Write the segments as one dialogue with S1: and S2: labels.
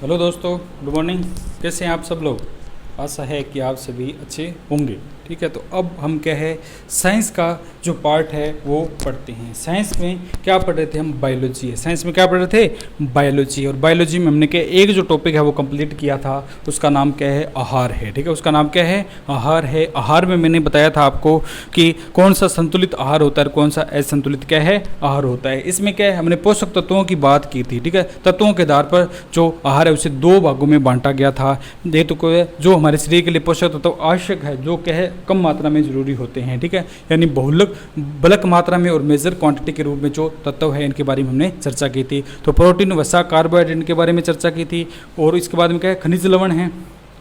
S1: Hello दोस्तों, good morning. कैसे हैं आप सब लोग? आशा है कि आप सभी अच्छे होंगे। ठीक है, तो अब हम क्या है, साइंस का जो पार्ट है वो पढ़ते हैं। साइंस में क्या पढ़ रहे थे हम? बायोलॉजी है। साइंस में क्या पढ़ रहे थे? बायोलॉजी। और बायोलॉजी में हमने क्या एक जो टॉपिक है वो कंप्लीट किया था, उसका नाम क्या है? आहार है। ठीक है, उसका नाम क्या है? आहार है। आहार में मैंने बताया था आपको कि कौन सा संतुलित आहार होता है और कौन सा असंतुलित क्या है आहार होता है। इसमें क्या है, हमने पोषक तत्वों की बात की थी। ठीक है, तत्वों के आधार पर जो आहार है उसे दो भागों में बांटा गया था। ये तो जो हमारे शरीर के लिए पोषक तत्व आवश्यक है, जो क्या है कम मात्रा में जरूरी होते हैं। ठीक है, यानी बहुलक बल्क मात्रा में और मेजर क्वांटिटी के रूप में जो तत्व है इनके बारे में हमने चर्चा की थी। तो प्रोटीन, वसा, कार्बोहाइड्रेट इनके बारे में चर्चा की थी। और इसके बाद में क्या है, खनिज लवण है।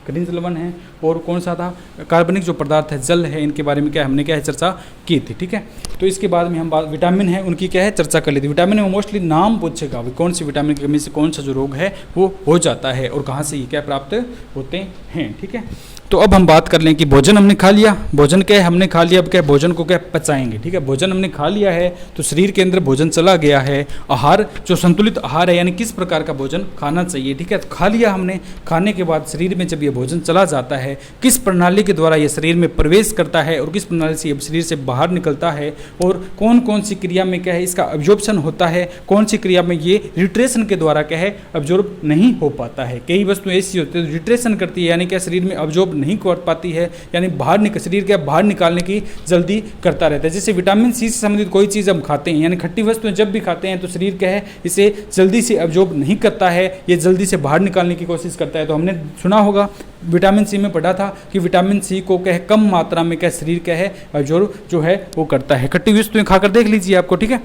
S1: खनिज लवण है और कौन सा था? कार्बनिक जो पदार्थ है, जल है, इनके बारे में क्या हमने क्या है चर्चा की थी। ठीक है, तो इसके बाद में हम विटामिन है उनकी क्या है चर्चा कर ली थी। विटामिन में मोस्टली नाम पूछेगा, कौन सी विटामिन की कमी से कौन सा जो रोग है वो हो जाता है और कहाँ से ये क्या प्राप्त होते हैं। ठीक है, तो अब हम बात कर लें कि भोजन हमने खा लिया। भोजन क्या है, हमने खा लिया। अब क्या भोजन को क्या पचाएंगे। ठीक है, भोजन हमने खा लिया है तो शरीर के अंदर भोजन चला गया है। आहार जो संतुलित आहार है, यानी किस प्रकार का भोजन खाना चाहिए। ठीक है, तो खा लिया हमने। खाने के बाद शरीर में जब ये भोजन चला जाता है, किस प्रणाली के द्वारा ये शरीर में प्रवेश करता है और किस प्रणाली से ये शरीर से बाहर निकलता है, और कौन कौन सी क्रिया में क्या है इसका अब्जॉर्प्शन होता है, कौन सी क्रिया में ये रिट्रेशन के द्वारा क्या है अब्जॉर्ब नहीं हो पाता है। कई वस्तुएं ऐसी होती है जो रिट्रेशन करती है, यानी क्या शरीर में अब्जॉर्ब नहीं कर पाती है, यानी शरीर के बाहर निकालने की जल्दी करता रहता है। जैसे विटामिन सी से संबंधित कोई चीज़ हम खाते हैं, यानी खट्टी वस्तुएं जब भी खाते हैं तो शरीर क्या है इसे जल्दी से अब्जॉर्ब नहीं करता है, ये जल्दी से बाहर निकालने की कोशिश करता है। तो हमने सुना होगा, विटामिन सी में पढ़ा था कि विटामिन सी को क्या है कम मात्रा में क्या शरीर क्या है अब्जॉर्ब जो है वो करता है। खट्टी वस्तुएं खाकर देख लीजिए आपको। ठीक है,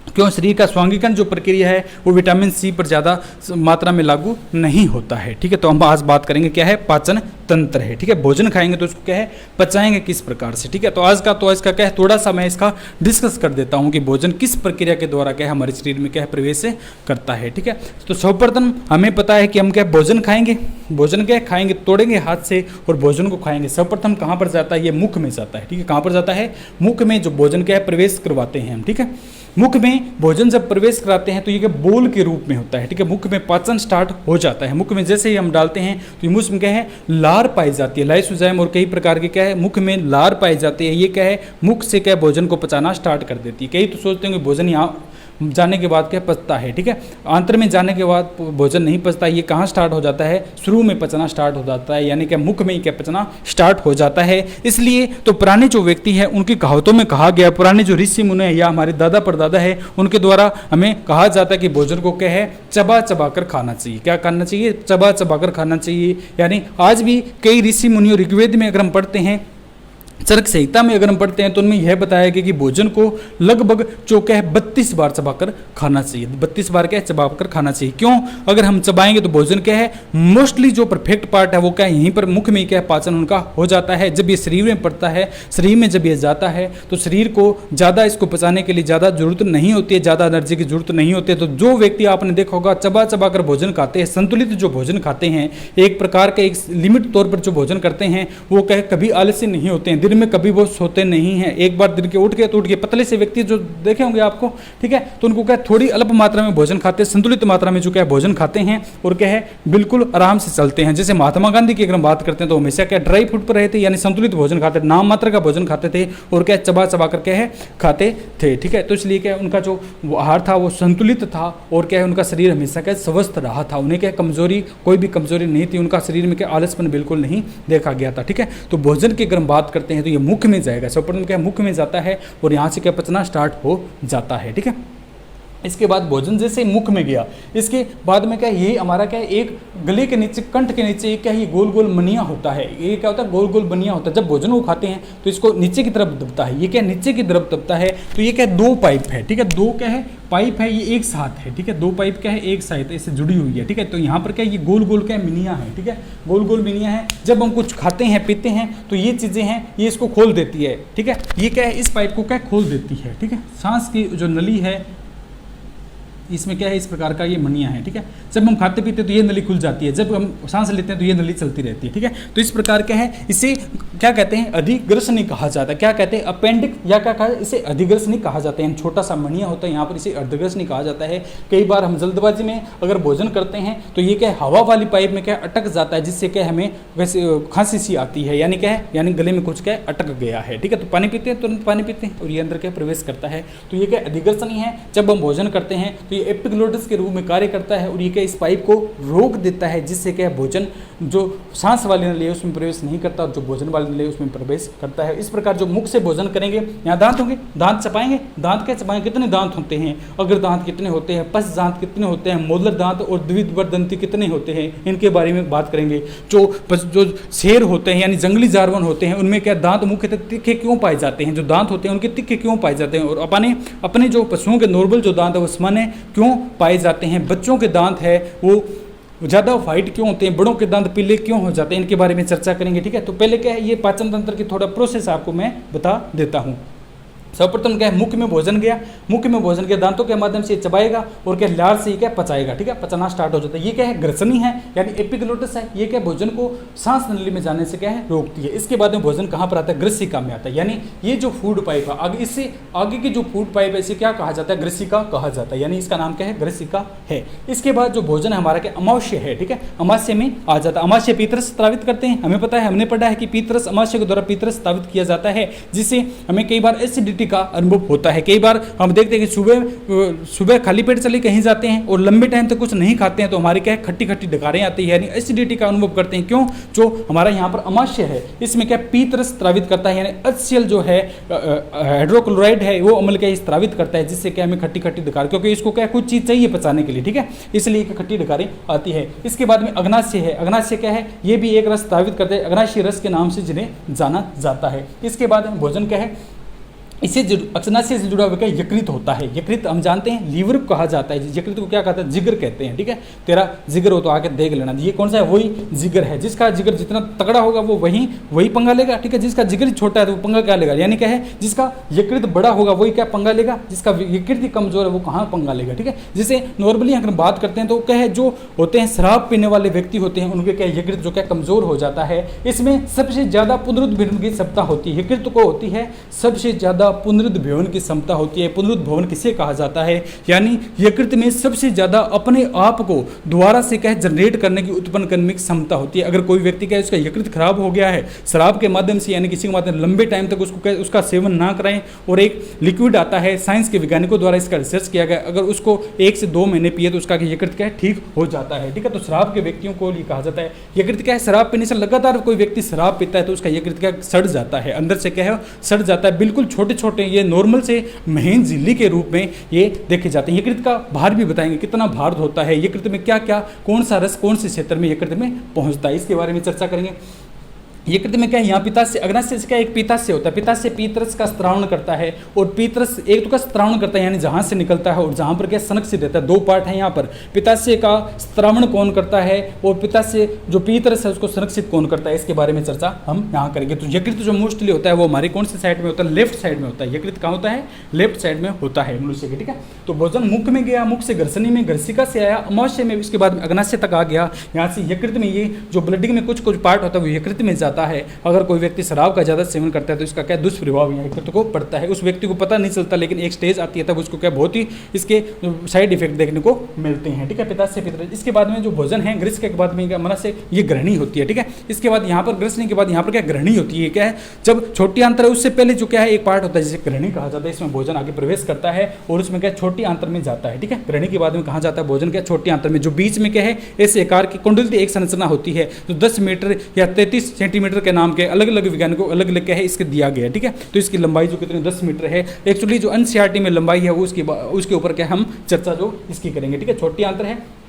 S1: क्यों? शरीर का स्वांगीकरण जो प्रक्रिया है वो विटामिन सी पर ज़्यादा मात्रा में लागू नहीं होता है। ठीक है, तो हम आज बात करेंगे क्या है पाचन तंत्र है। ठीक है, भोजन खाएंगे तो उसको क्या है पचाएंगे किस प्रकार से। ठीक है, तो आज का इसका क्या है थोड़ा सा मैं इसका डिस्कस कर देता हूँ कि भोजन किस प्रक्रिया के द्वारा क्या है हमारे शरीर में क्या है प्रवेश करता है। ठीक है, तो सर्वप्रथम हमें पता है कि हम क्या भोजन खाएंगे। भोजन क्या खाएंगे, तोड़ेंगे हाथ से और भोजन को खाएंगे। सर्वप्रथम कहाँ पर जाता है? ये मुख में जाता है। ठीक है, कहाँ पर जाता है? मुख में जो भोजन क्या है प्रवेश करवाते हैं हम। ठीक है, मुख में भोजन जब प्रवेश कराते हैं तो ये बोल के रूप में होता है। ठीक है, मुख में पाचन स्टार्ट हो जाता है। मुख में जैसे ही हम डालते हैं तो मुख में क्या है लार पाई जाती है। लाइसोजाइम और कई प्रकार के क्या है मुख में लार पाई जाती है। ये क्या है मुख से क्या भोजन को पचाना स्टार्ट कर देती है। कई तो सोचते हैं कि भोजन यहाँ जाने के बाद क्या पचता है। ठीक है, आंत्र में जाने के बाद भोजन नहीं पचता। ये कहाँ स्टार्ट हो जाता है? शुरू में पचना स्टार्ट हो जाता है, यानी कि मुख में ही क्या पचना स्टार्ट हो जाता है। इसलिए तो पुराने जो व्यक्ति हैं उनकी कहावतों में कहा गया, पुराने जो ऋषि मुनि है या हमारे दादा परदादा है उनके द्वारा हमें कहा जाता है कि भोजन को क्या है चबा चबा कर खाना चाहिए। क्या करना चाहिए? चबा चबा कर खाना चाहिए। यानी आज भी कई ऋषि मुनियों, ऋग्वेद में अगर हम पढ़ते हैं, चरक संहिता में अगर हम पढ़ते हैं तो उनमें यह बताया गया कि भोजन को लगभग जो क्या है 32 बार चबाकर खाना चाहिए। 32 बार क्या है चबाकर खाना चाहिए। क्यों? अगर हम चबाएंगे तो भोजन क्या है मोस्टली जो परफेक्ट पार्ट है वो क्या है यहीं पर मुख में क्या है पाचन उनका हो जाता है। जब ये शरीर में पड़ता है, शरीर में जब ये जाता है तो शरीर को ज़्यादा इसको पचाने के लिए ज़्यादा जरूरत नहीं होती है, ज़्यादा एनर्जी की जरूरत नहीं होती है। तो जो व्यक्ति आपने देखा होगा चबा चबा कर भोजन खाते हैं, संतुलित जो भोजन खाते हैं, एक प्रकार का एक लिमिट तौर पर जो भोजन करते हैं, वो क्या है कभी आलसी नहीं होते हैं, दिन में कभी वो सोते नहीं हैं। एक बार दिन के उठ के पतले से व्यक्ति जो देखे होंगे आपको, ठीक है, तो उनको क्या थोड़ी अल्प मात्रा में भोजन खाते हैं, संतुलित मात्रा में जो क्या भोजन खाते हैं और क्या है बिल्कुल आराम से चलते हैं। जैसे महात्मा गांधी की अगर हम बात करते हैं तो हमेशा क्या ड्राई फूड पर रहे थे, यानी संतुलित भोजन खाते थे, नाम मात्र का भोजन खाते थे और क्या चबा चबा कर क्या है खाते थे। ठीक है, तो इसलिए क्या उनका जो आहार था वो संतुलित था और क्या है उनका शरीर हमेशा क्या स्वस्थ रहा था। उन्हें क्या कमजोरी, कोई भी कमजोरी नहीं थी, उनका शरीर में क्या आलसपन बिल्कुल नहीं देखा गया था। ठीक है, तो भोजन की अगर हम बात करते हैं तो ये मुख में जाएगा, सर्वप्रथम क्या मुख में जाता है और यहाँ से क्या पचना स्टार्ट हो जाता है। ठीक है, इसके बाद भोजन जैसे मुख में गया, इसके बाद में क्या ये हमारा क्या एक गले के नीचे, कंठ के नीचे क्या ये गोल गोल मनिया होता है। ये क्या होता है गोल गोल मनिया होता है। जब भोजन को खाते हैं तो इसको नीचे की तरफ दबता है। ये क्या नीचे की तरफ दबता है। तो ये क्या दो पाइप है। ठीक है, दो क्या है पाइप है, ये एक साथ है। ठीक है, दो पाइप क्या है एक साथ इससे जुड़ी हुई है। ठीक है, तो यहाँ पर क्या ये गोल गोल क्या मिनिया है। ठीक है, गोल गोल मिनिया है। जब हम कुछ खाते हैं पीते हैं तो ये चीज़ें हैं ये इसको खोल देती है। ठीक है, ये क्या है इस पाइप को क्या खोल देती है। ठीक है, सांस की जो नली है इसमें क्या है इस प्रकार का ये मनिया है। ठीक है, जब हम खाते पीते तो ये नली खुल जाती है, जब हम सांस लेते हैं तो ये नली चलती रहती है। ठीक है, तो इस प्रकार क्या है इसे क्या कहते हैं, अधिग्रसनी कहा जाता है। क्या कहते हैं, अपेंडिक, या क्या कहा, इसे अधिग्रसनी कहा जाता है। छोटा सा मणिया होता है यहाँ पर, इसे अधिग्रसनी कहा जाता है। कई बार हम जल्दबाजी में अगर भोजन करते हैं तो ये क्या हवा वाली पाइप में क्या अटक जाता है, जिससे क्या हमें वैसे खांसी सी आती है, यानी क्या है, यानी गले में कुछ क्या अटक गया है। ठीक है, तो पानी पीते हैं, तुरंत पानी पीते हैं और ये अंदर क्या प्रवेश करता है। तो ये क्या अधिग्रसनी है। जब हम भोजन करते हैं तो ये एपिग्लोटिस के रूप में कार्य करता है और ये क्या इस पाइप को रोक देता है, जिससे क्या भोजन जो सांस वाली नली है उसमें प्रवेश नहीं करता और जो भोजन वाली नली है उसमें प्रवेश करता है। इस प्रकार जो मुख से भोजन करेंगे, यहाँ दांत होंगे, दांत चपाएंगे, दांत क्या चपाएंगे, कितने दांत होते हैं, अग्र दांत कितने होते हैं, पश्च दांत कितने होते हैं, मोलर दांत और द्विवर्त दंती कितने होते हैं, इनके बारे में बात करेंगे। जो शेर होते हैं यानी जंगली जानवर होते हैं, उनमें क्या दांत मुख्यतः तीखे क्यों पाए जाते हैं, जो दांत होते हैं उनके तीखे क्यों पाए जाते हैं, और अपने जो पशुओं के नॉर्मल जो दांत है वो सामान्य क्यों पाए जाते हैं। बच्चों के दांत है वो ज़्यादा वाइट क्यों होते हैं, बड़ों के दांत पीले क्यों हो जाते हैं, इनके बारे में चर्चा करेंगे। ठीक है, तो पहले क्या है, ये पाचन तंत्र की थोड़ा प्रोसेस आपको मैं बता देता हूँ। सर्वप्रथम क्या है, मुख में भोजन गया, मुख में भोजन गया, दांतों के माध्यम से चबाएगा और क्या लार से क्या पचाएगा। ठीक है, पचाना स्टार्ट हो जाता है। ये क्या है, ग्रसनी है यानी एपिग्लोटिस है। ये क्या भोजन को सांस नली में जाने से क्या है, रोकती है। इसके बाद में भोजन कहाँ पर आता है, ग्रसिका में आता है। यानी ये जो फूड पाइप है आगे, इससे आगे की जो फूड पाइप है इसे क्या कहा जाता है, ग्रसिका कहा जाता है, यानी इसका नाम क्या है, ग्रसिका है। इसके बाद जो भोजन है हमारा क्या अमावस्या है। ठीक है, अमावस्या में आ जाता है। अमावस्या पीतरस स्रावित करते हैं, हमें पता है, हमने पढ़ा है कि पीतरस अमावस्या के द्वारा पीतरस स्रावित किया जाता है, जिससे हमें कई बार एसिडिटी का अनुभव होता है। कई बार हम देखते हैं कि सुबह खाली पेट चले कहीं जाते हैं और लंबे टाइम तक कुछ नहीं खाते हैं तो हमारी क्या है, खट्टी खट्टी डकारें आती है, यानी एसिडिटी का अनुभव करते हैं। क्यों, जो हमारा यहाँ पर अमावस्या है इसमें क्या पीतरस स्रावित करता है, यानी HCl जो है हाइड्रोक्लोराइड है वो अम्ल क्या स्रावित करता है, जिससे क्या हमें खट्टी खट्टी डकार, क्योंकि इसको क्या कुछ चीज चाहिए पचाने के लिए। ठीक है, इसलिए खट्टी डकारें आती है। इसके बाद में अग्नाशय है। अग्नाशय क्या है, ये भी एक रस स्रावित करते हैं, अग्नाशय रस के नाम से जिन्हें जाना जाता है। इसके बाद में भोजन क्या है, इससे अग्नाशय से जुड़ा हुआ क्या यकृत होता है। यकृत हम जानते हैं लीवर को कहा जाता है, यकृत को क्या कहते हैं, जिगर कहते हैं। ठीक है, तेरा जिगर हो तो आके देख लेना, ये कौन सा है, वही जिगर है। जिसका जिगर जितना तगड़ा होगा वो वही पंगा लेगा। ठीक है, जिसका जिगर छोटा है तो वो पंगा क्या लेगा, यानी क्या है, जिसका यकृत बड़ा होगा वही क्या पंगा लेगा, जिसका यकृत कमजोर है वो कहाँ पंगा लेगा। ठीक है, जिसे नॉर्मली अगर बात करते हैं तो क्या है, जो होते हैं शराब पीने वाले व्यक्ति होते हैं उनके क्या यकृत जो क्या कमजोर हो जाता है। इसमें सबसे ज्यादा पुनरुद्भवन की क्षमता होती है, यकृत को होती है सबसे ज्यादा पुनरुद्भवन की क्षमता होती है। पुनरुद्भवन किसे कहा जाता है, यानी यकृत में सबसे ज्यादा अपने आप को दोबारा से क्या जनरेट करने की, उत्पन्न करने की क्षमता होती है। अगर कोई व्यक्ति क्या उसका यकृत खराब हो गया है शराब के माध्यम से, यानी किसी के माध्यम लंबे टाइम तक उसका सेवन ना कराएं, और एक लिक्विड आता है, साइंस के वैज्ञानिकों द्वारा इसका रिसर्च किया गया, अगर उसको 1 से 2 महीने पिए तो उसका यकृत क्या ठीक हो जाता है। ठीक है, तो शराब के व्यक्तियों को ये कहा जाता है यकृत क्या है, शराब पीने से लगातार कोई व्यक्ति शराब पीता है तो उसका यकृत क्या सड़ जाता है, अंदर से क्या है सड़ जाता है। बिल्कुल छोटे छोटे ये नॉर्मल से महीन झिल्ली के रूप में ये देखे जाते हैं। यकृत का भार भी बताएंगे, कितना भार होता है यकृत में, क्या क्या कौन सा रस कौन से क्षेत्र में यकृत में पहुंचता है, इसके बारे में चर्चा करेंगे। यकृत में क्या है, यहाँ पित्ताशय, अग्नाशय से क्या एक पित्ताशय होता है, पित्ताशय पीतरस का स्त्रावण करता है, और पीतरस एक तो का स्त्रावण करता है यानी जहाँ से निकलता है, और जहाँ पर क्या संरक्षित रहता है। 2 पार्ट है यहाँ पर, पित्ताशय का स्त्रावण कौन करता है और पित्ताशय जो पीतरस है उसको संरक्षित कौन करता है, इसके बारे में चर्चा हम यहाँ करेंगे। तो यकृत जो मोस्टली होता है वो हमारे कौन से साइड में होता है, लेफ्ट साइड में होता है। यकृत कहाँ होता है, लेफ्ट साइड में होता है मनुष्य के। ठीक है, तो भोजन मुख में गया, मुख से ग्रसनी में, ग्रसिका से आया अमावस्या में, उसके बाद अग्नाशय तक आ गया, यहाँ से यकृत में, ये जो ब्लडिंग में कुछ कुछ पार्ट होता है वो यकृत में जाता है। अगर कोई व्यक्ति शराब का ज़्यादा सेवन करता है तो इसका क्या दुष्प्रभाव यहाँ यकृत को पड़ता है। उस व्यक्ति को पता नहीं चलता, लेकिन एक स्टेज आती है तब उसको क्या बहुत ही इसके साइड इफेक्ट देखने को मिलते हैं। ठीक है, पित्ताशय पित्तरस। इसके बाद में जो भोजन है ग्रस के बाद में क्या मन से ये ग्रहणी होती है। ठीक है, इसके बाद यहाँ पर ग्रसनी के बाद यहाँ पर क्या ग्रहणी होती है, क्या है जब छोटी आंत्र है उससे पहले जो क्या है एक पार्ट होता है जिसे ग्रहणी कहा जाता है, इसमें भोजन आगे प्रवेश करता है और उसमें क्या छोटी आंत्र में जाता है। ठीक है, ग्रहणी के बाद में कहाँ जाता है भोजन, क्या छोटी आंत्र में, जो बीच में क्या है ऐसे आकार की कुंडलित एक संरचना होती है जो 10 मीटर या 33 सेंटीमीटर के नाम के अलग अलग वैज्ञानिकों अलग अलग क्या है इसके दिया गया है। ठीक है, तो इसकी लंबाई जो कितनी 10 मीटर है। एक्चुअली जो एनसीईआरटी में लंबाई है वो उसके ऊपर क्या हम चर्चा जो इसकी करेंगे। ठीक है, छोटी आंत्र है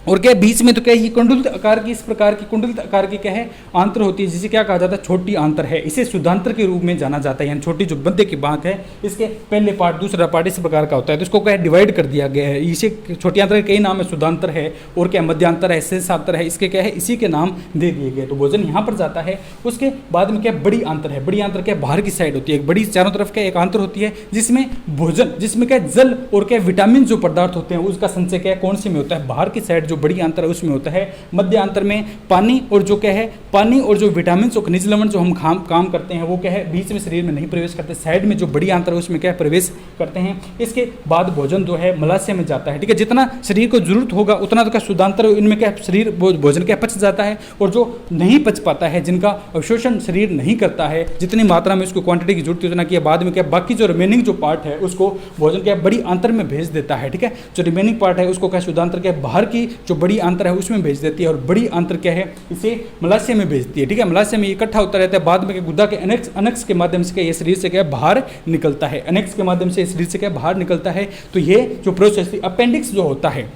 S1: और क्या बीच में तो क्या ये कुंडलित आकार की, इस प्रकार की कुंडलित आकार की क्या है आंत्र होती है, जिसे क्या कहा जाता है छोटी आंत्र है। इसे शुद्धांत्र के रूप में जाना जाता है, यानी छोटी जो मध्य की बांक है इसके पहले पार्ट दूसरा पार्ट इस प्रकार का होता है, तो इसको क्या डिवाइड कर दिया गया है। इसे छोटी आंत्र के कई नाम है, शुद्धांत्र है और क्या मध्यांतर है, शेषांतर है, इसके क्या है इसी के नाम दे दिए गए। तो भोजन यहाँ पर जाता है। उसके बाद में क्या बड़ी आंतर है, बड़ी आंतर क्या बाहर की साइड होती है, एक बड़ी चारों तरफ क्या एक आंतर होती है जिसमें भोजन, जिसमें क्या जल और क्या विटामिन जो पदार्थ होते हैं उसका संचय क्या कौन से में होता है, बाहर की साइड जो बड़ी आंतर है उसमें होता है। मध्य आंतर में पानी और जो क्या है, पानी और जो विटामिन और खनिज लवण जो हम काम करते हैं वो क्या है बीच में शरीर में नहीं प्रवेश करते, साइड में जो बड़ी आंतर है उसमें क्या प्रवेश करते हैं। इसके बाद भोजन जो है मलाशय में जाता है, ठीक है। जितना शरीर को जरूरत होगा उतना तो क्या शुद्धांतर इनमें क्या शरीर भोजन क्या पच जाता है, और जो नहीं पच पाता है, जिनका अवशोषण शरीर नहीं करता है, जितनी मात्रा में उसको क्वांटिटी की जरूरत उतना किया, बाद में क्या बाकी जो रिमेनिंग जो पार्ट है उसको भोजन क्या बड़ी आंतर में भेज देता है, ठीक है। जो रिमेनिंग पार्ट है उसको क्या शुद्धांतर क्या बाहर की जो बड़ी आंतर है उसमें भेज देती है, और बड़ी आंतर क्या है इसे मलाशय में भेजती है, ठीक है। मलाशय में इकट्ठा होता रहता है, बाद में गुदा के अनेक्स के माध्यम से क्या ये शरीर से क्या बाहर निकलता है, अनेक्स के माध्यम से शरीर से क्या बाहर निकलता है। तो ये जो प्रोसेस अपेंडिक्स जो होता है,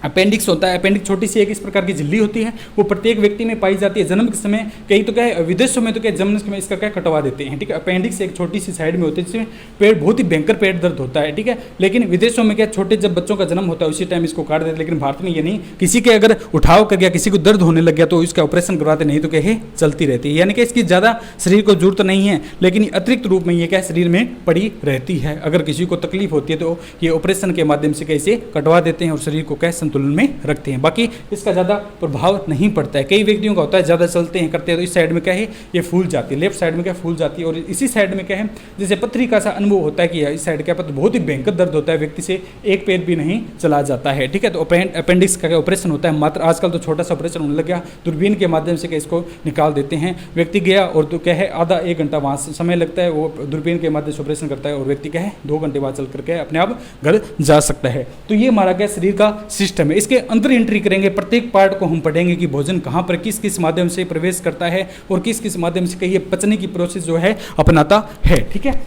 S1: अपेंडिक्स होता है, अपेंडिक्स छोटी सी एक इस प्रकार की झिल्ली होती है, वो प्रत्येक व्यक्ति में पाई जाती है। जन्म के समय कई तो क्या है विदेशों में तो क्या जन्म के समय इसका क्या कटवा देते हैं, ठीक है। अपेंडिक्स एक छोटी सी साइड में होती है जिसमें पेट बहुत ही भयंकर पेट दर्द होता है, ठीक है। लेकिन विदेशों में क्या छोटे जब बच्चों का जन्म होता है उसी टाइम इसको काट देते हैं, लेकिन भारत में ये नहीं, किसी के अगर उठाव कर गया, किसी को दर्द होने लग गया तो इसका ऑपरेशन करवाते, नहीं तो क्या चलती रहती है। यानी कि इसकी ज़्यादा शरीर को जरूरत नहीं है, लेकिन अतिरिक्त रूप में ये क्या शरीर में पड़ी रहती है। अगर किसी को तकलीफ होती है तो ये ऑपरेशन के माध्यम से कैसे कटवा देते हैं और शरीर को क्या संतुलन में रखते हैं। बाकी इसका ज़्यादा प्रभाव नहीं पड़ता है। कई व्यक्तियों का होता है ज़्यादा चलते हैं करते हैं तो इस साइड में क्या है ये फूल जाती है, लेफ्ट साइड में क्या फूल जाती है, और इसी साइड में क्या है जैसे पथरी का सा अनुभव होता है कि इस साइड क्या पता बहुत ही भयंकर दर्द होता है, व्यक्ति से एक पैर भी नहीं चला जाता है, ठीक है। तो अपेंडिक्स का ऑपरेशन होता है, मात्र आजकल तो छोटा सा ऑपरेशन होने लग गया, दूरबीन के माध्यम से क्या इसको निकाल देते हैं। व्यक्ति गया और तो क्या है आधा एक घंटा वहाँ समय लगता है, वो दूरबीन के माध्यम से ऑपरेशन करता है, और व्यक्ति क्या है 2 घंटे बाद चल करके अपने आप घर जा सकता है। तो ये हमारा क्या शरीर का सिस्टम है। इसके अंदर एंट्री करेंगे, प्रत्येक पार्ट को हम पढ़ेंगे कि भोजन कहाँ पर किस किस माध्यम से प्रवेश करता है और किस किस माध्यम से कहिए पचने की प्रोसेस जो है अपनाता है, ठीक है।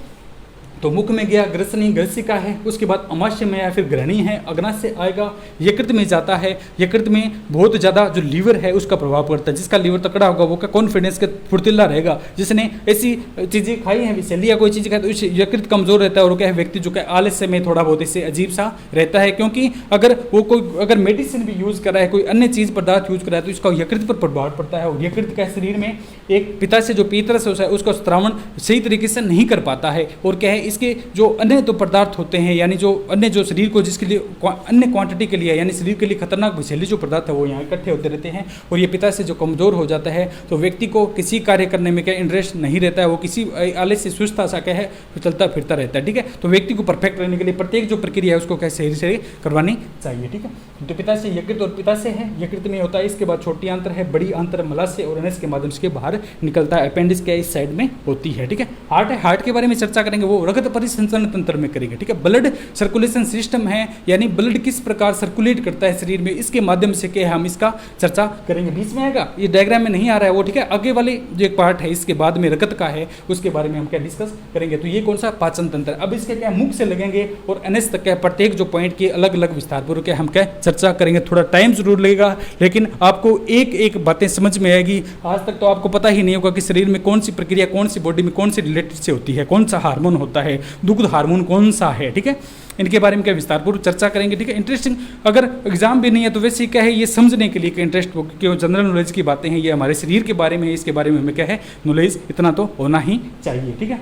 S1: तो मुख में गया ग्रसनी ग्रसिका है, उसके बाद अमाशय में आया, फिर ग्रहणी है, अग्नाशय आएगा, यकृत में जाता है। यकृत में बहुत ज़्यादा जो लीवर है उसका प्रभाव पड़ता है, जिसका लीवर तकड़ा होगा वो क्या कॉन्फिडेंस के फुर्तीला रहेगा, जिसने ऐसी चीज़ें खाई हैं विषैली कोई चीज़ खाई तो उस यकृत कमजोर रहता है, और क्या है व्यक्ति जो क्या आलस्य में थोड़ा बहुत इससे अजीब सा रहता है, क्योंकि अगर वो कोई अगर मेडिसिन भी यूज़ कर रहा है, कोई अन्य चीज़ पदार्थ यूज कर रहा है तो इसका यकृत पर प्रभाव पड़ता है, और यकृत का शरीर में एक पिता से जो पीतरस है उसका स्त्रावण सही तरीके से नहीं कर पाता है, और क्या है इसके जो अन्य तो पदार्थ होते हैं, यानी जो अन्य जो शरीर को जिसके लिए अन्य क्वांटिटी के लिए यानी शरीर के लिए खतरनाक विषैली जो पदार्थ है वो यहाँ इकट्ठे होते रहते हैं, और ये पिता से जो कमजोर हो जाता है तो व्यक्ति को किसी कार्य करने में क्या इंटरेस्ट नहीं रहता है, वो किसी आलस्य सुस्ता सा क्या है चलता फिरता रहता है, ठीक है। तो व्यक्ति को परफेक्ट रहने के लिए प्रत्येक जो प्रक्रिया है उसको क्या सही से करवानी चाहिए, ठीक है। तो पिता से यकृत और पिता से है, यकृत में होता है, इसके बाद छोटी आंतर है, बड़ी आंतर मलाशय और अनस के माध्यम से बाहर निकलता है, अपेंडिक्स क्या इस साइड में होती है, ठीक है। हार्ट है, हार्ट के बारे में चर्चा करेंगे, वो रक्त परिसंचरण तंत्र में करेंगे, ठीक है। ब्लड सर्कुलेशन सिस्टम है, यानी ब्लड किस प्रकार सर्कुलेट करता है शरीर में, इसके माध्यम से क्या हम इसका चर्चा करेंगे। बीच में आएगा, ये डायग्राम में नहीं आ रहा है वो, ठीक है। आगे वाले जो एक पार्ट है इसके बाद में रक्त का है उसके बारे में हम क्या डिस्कस करेंगे। तो ये कौन सा पाचन तंत्र, अब इसके क्या मुख से लगेंगे और अनस तक क्या प्रत्येक जो पॉइंट की अलग अलग विस्तार पूर्वक हम क्या चर्चा करेंगे। थोड़ा टाइम जरूर लगेगा लेकिन आपको एक एक बातें समझ में आएगी। आज तक तो आपको पता ही नहीं होगा कि शरीर में कौन सी प्रक्रिया कौन सी बॉडी में कौन सी रिलेटेड से होती है, कौन सा हार्मोन होता है, दुग्ध हार्मोन कौन सा है, ठीक है। इनके बारे में क्या विस्तारपूर्वक चर्चा करेंगे, ठीक है। इंटरेस्टिंग, अगर एग्जाम भी नहीं है तो वैसे क्या है ये समझने के लिए इंटरेस्ट हो, क्यों जनरल नॉलेज की बातें हैं, ये हमारे शरीर के बारे में है, इसके बारे में हमें क्या है नॉलेज इतना तो होना ही चाहिए, ठीक है।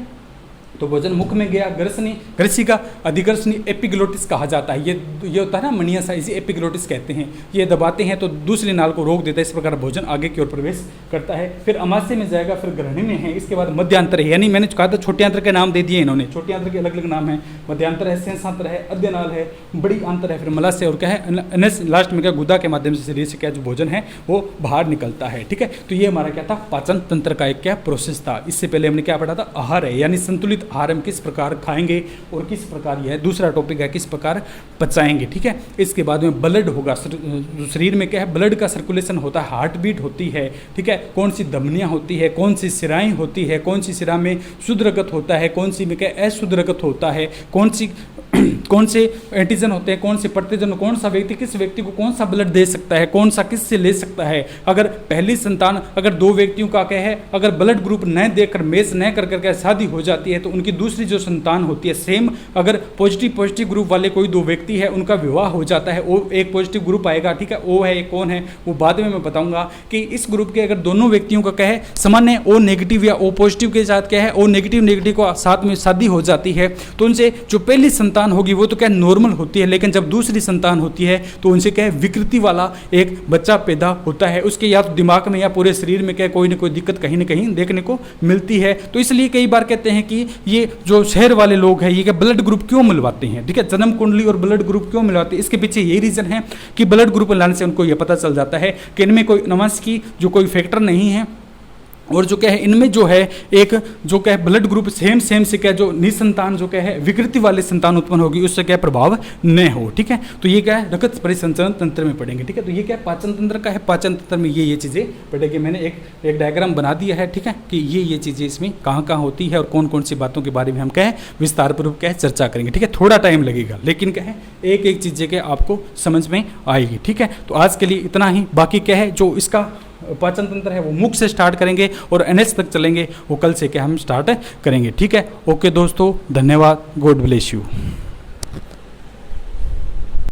S1: तो भोजन मुख में गया, ग्रसनी ग्रसिका अधिग्रसनी एपिग्लोटिस कहा जाता है। ये होता है ना मणिया सा, इसे एपिग्लोटिस कहते हैं। ये दबाते हैं तो दूसरी नाल को रोक देता है, इस प्रकार भोजन आगे की ओर प्रवेश करता है। फिर अमाशय में जाएगा, फिर ग्रहणी में है, इसके बाद मध्यांतर है, यानी मैंने कहा था छोटे आंतर के नाम दे दिए इन्होंने, छोटे आंतर के अलग अलग नाम है, मध्यांतर है, शेषांतर है, अध्यनाल है, बड़ी आंतर है, फिर मलाशय और क्या है अनस, लास्ट में क्या गुदा के माध्यम से शरीर से क्या जो भोजन है वो बाहर निकलता है, ठीक है। तो ये हमारा क्या था पाचन तंत्र का एक क्या प्रोसेस था। इससे पहले हमने क्या पढ़ा था आहार है, यानी संतुलित आहार हम किस प्रकार खाएंगे और किस प्रकार यह दूसरा टॉपिक है किस प्रकार पचाएंगे, ठीक है। इसके बाद में ब्लड होगा, शरीर में क्या है ब्लड का सर्कुलेशन होता है, हार्ट बीट होती है, ठीक है। कौन सी धमनियां होती है, कौन सी शिराएं होती है, कौन सी शिरा में शुद्ध रक्त होता है, कौन सी में क्या अशुद्ध रक्त होता है, कौन से एंटीजन होते हैं, कौन से प्रतिजन, कौन सा व्यक्ति किस व्यक्ति को कौन सा ब्लड दे सकता है, कौन सा किससे ले सकता है। अगर पहली संतान अगर 2 व्यक्तियों का क्या है अगर ब्लड ग्रुप न देकर मैच न कर करके शादी हो जाती है तो उनकी दूसरी जो संतान होती है सेम अगर पॉजिटिव ग्रुप वाले कोई 2 व्यक्ति है उनका विवाह हो जाता है, वो एक पॉजिटिव ग्रुप आएगा, ठीक है। वो है कौन है वो बाद में मैं बताऊंगा कि इस ग्रुप के अगर दोनों व्यक्तियों का क्या है सामान्य ओ नेगेटिव या ओ पॉजिटिव के साथ क्या है ओ नेगेटिव को साथ में शादी हो जाती है तो उनसे जो पहली संतान होगी वो तो क्या नॉर्मल होती है, लेकिन जब दूसरी संतान होती है तो उनसे क्या है विकृति वाला एक बच्चा पैदा होता है। उसके या तो दिमाग में या पूरे शरीर में क्या कोई ना कोई दिक्कत कहीं ना कहीं देखने को मिलती है। तो इसलिए कई बार कहते हैं कि ये जो शहर वाले लोग हैं ये क्या ब्लड ग्रुप क्यों मिलवाते हैं, ठीक है, जन्म कुंडली और ब्लड ग्रुप क्यों मिलवाते हैं, इसके पीछे यही रीजन है कि ब्लड ग्रुप मिलाने से उनको ये पता चल जाता है कि इनमें कोई अनुवंश की जो कोई फैक्टर नहीं है, और जो क्या है इनमें जो है एक जो क्या है ब्लड ग्रुप सेम से क्या जो निसंतान जो क्या है विकृति वाली संतान उत्पन्न होगी उससे क्या प्रभाव न हो, ठीक है। तो ये क्या है रक्त परिसंचरण तंत्र में पढ़ेंगे, ठीक है। तो ये क्या पाचन तंत्र का है, पाचन तंत्र में ये चीज़ें पढ़ेंगे। मैंने एक डायग्राम बना दिया है, ठीक है, कि ये चीज़ें इसमें कहाँ कहाँ होती है और कौन कौन सी बातों के बारे में हम क्या है विस्तार पूर्वक क्या है चर्चा करेंगे, ठीक है। थोड़ा टाइम लगेगा लेकिन क्या है एक चीज़ें क्या आपको समझ में आएगी, ठीक है। तो आज के लिए इतना ही। बाकी क्या है जो इसका पाचन तंत्र है वो मुख से स्टार्ट करेंगे और एनएच तक चलेंगे, वो कल से क्या हम स्टार्ट करेंगे, ठीक है। ओके दोस्तों, धन्यवाद, गॉड ब्लेस यू।